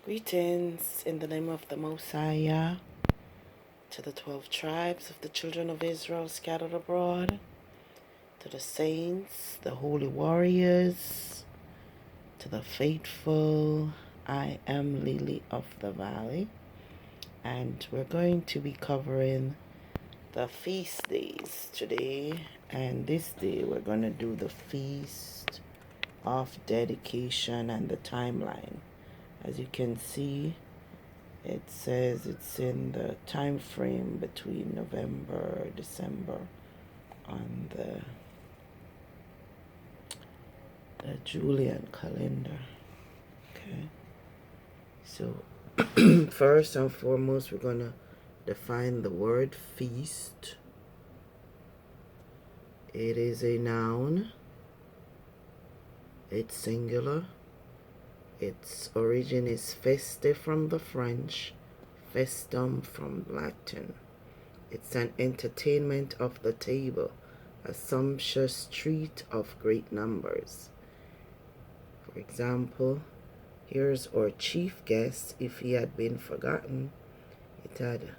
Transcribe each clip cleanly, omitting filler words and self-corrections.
Greetings in the name of the Messiah to the 12 tribes of the children of Israel scattered abroad, to the saints, the holy warriors, to the faithful. I am Lily of the Valley, and we're going to be covering the feast days today. And this day we're going to do the feast of dedication and the timeline. As you can see, it says it's in the time frame between November, December on the Julian calendar. Okay, so first and foremost, we're going to define the word feast. It is a noun. It's singular. Its origin is feste from the French, festum from Latin. It's an entertainment of the table, a sumptuous treat of great numbers. For example, here's our chief guest. If he had been forgotten, it had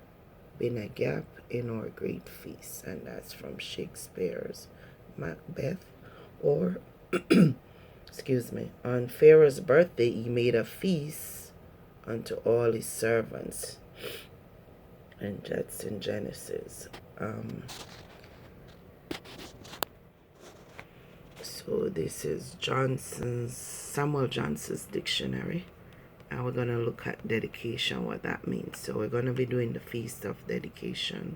been a gap in our great feast. And that's from Shakespeare's Macbeth. Or excuse me, on Pharaoh's birthday, he made a feast unto all his servants. And that's in Genesis. So this is Samuel Johnson's dictionary. And we're going to look at dedication, what that means. So we're going to be doing the Feast of Dedication.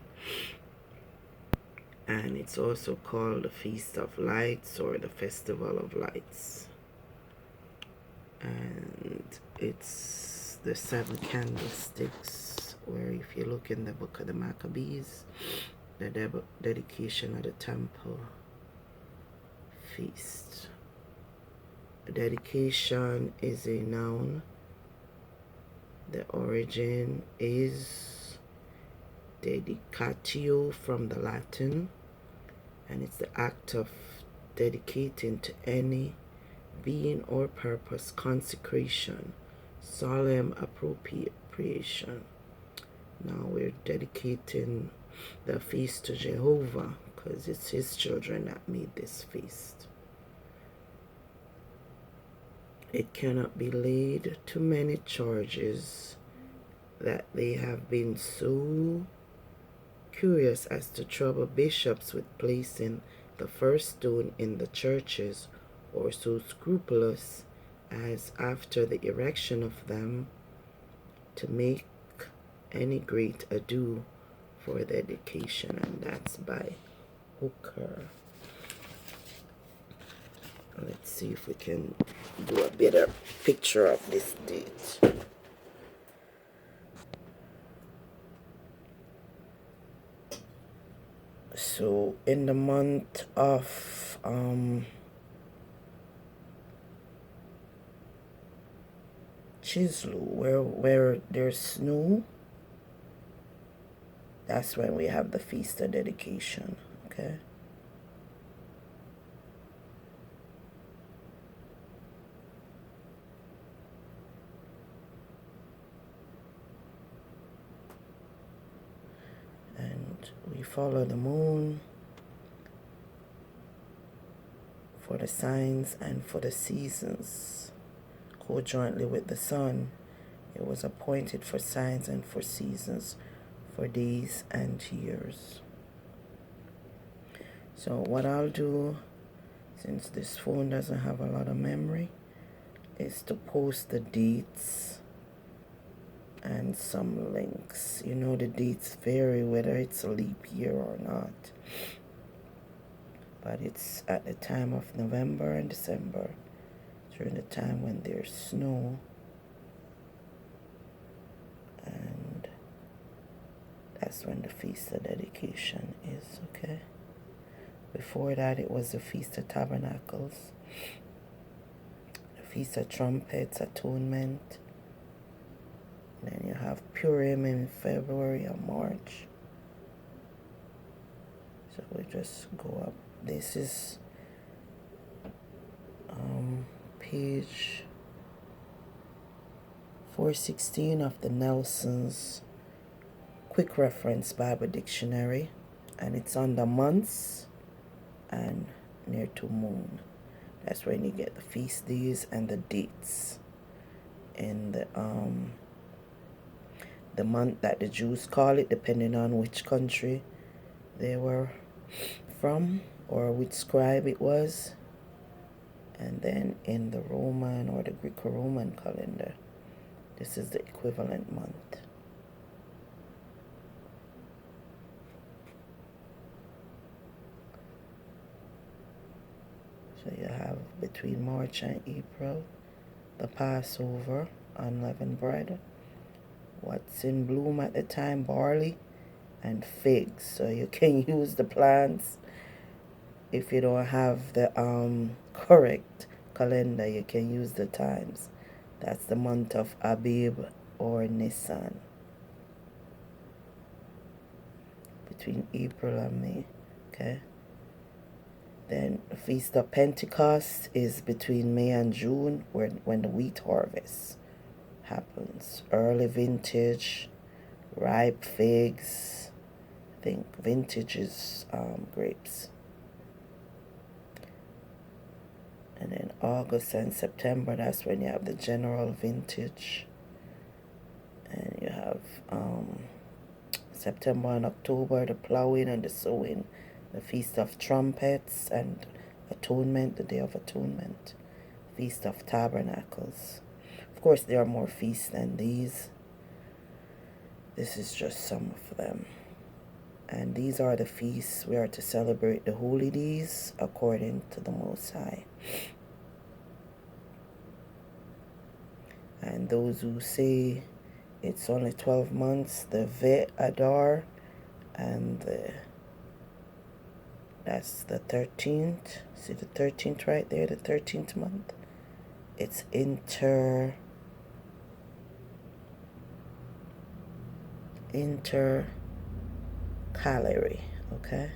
And it's also called the Feast of Lights or the Festival of Lights. And it's the 7 candlesticks, where if you look in the book of the Maccabees, the dedication of the temple feast. Dedication is a noun. The origin is dedicatio from the Latin, and it's the act of dedicating to any being or purpose, consecration, solemn appropriation. Now we're dedicating the feast to Jehovah because it's his children that made this feast. It cannot be laid to many charges that they have been so curious as to trouble bishops with placing the first stone in the churches, or so scrupulous as after the erection of them to make any great ado for the dedication. And that's by Hooker. Let's see if we can do a better picture of this date. So in the month of Casleu, where there's snow, that's when we have the Feast of Dedication. Okay. And we follow the moon for the signs and for the seasons. Co-jointly with the sun, it was appointed for signs and for seasons, for days and years. So what I'll do, since this phone doesn't have a lot of memory, is to post the dates and some links. You know, the dates vary whether it's a leap year or not, but it's at the time of November and December, during the time when there's snow, and that's when the Feast of Dedication is. Okay. Before that, it was the Feast of Tabernacles, the Feast of Trumpets, Atonement. Then you have Purim in February or March. So we just go up. This is page 416 of the Nelson's Quick Reference Bible Dictionary, and it's on the months and near to moon. That's when you get the feast days and the dates in the month that the Jews call it, depending on which country they were from or which scribe it was. And then in the Roman or the Greco-Roman calendar, this is the equivalent month. So you have between March and April, the Passover, unleavened bread. What's in bloom at the time? Barley and figs. So you can use the plants. If you don't have the correct calendar, you can use the times. That's the month of Abib or Nisan. Between April and May. Okay. Then the Feast of Pentecost is between May and June, when the wheat harvest happens. Early vintage, ripe figs. I think vintage is grapes. And then August and September, that's when you have the general vintage. And you have September and October, the plowing and the sowing, the Feast of Trumpets and Atonement, the Day of Atonement, Feast of Tabernacles. Of course, there are more feasts than these. This is just some of them. And these are the feasts we are to celebrate the holy days according to the Most High. And those who say it's only 12 months, the Vet Adar, and that's the 13th. See the 13th right there, the 13th month? It's intercalary, okay?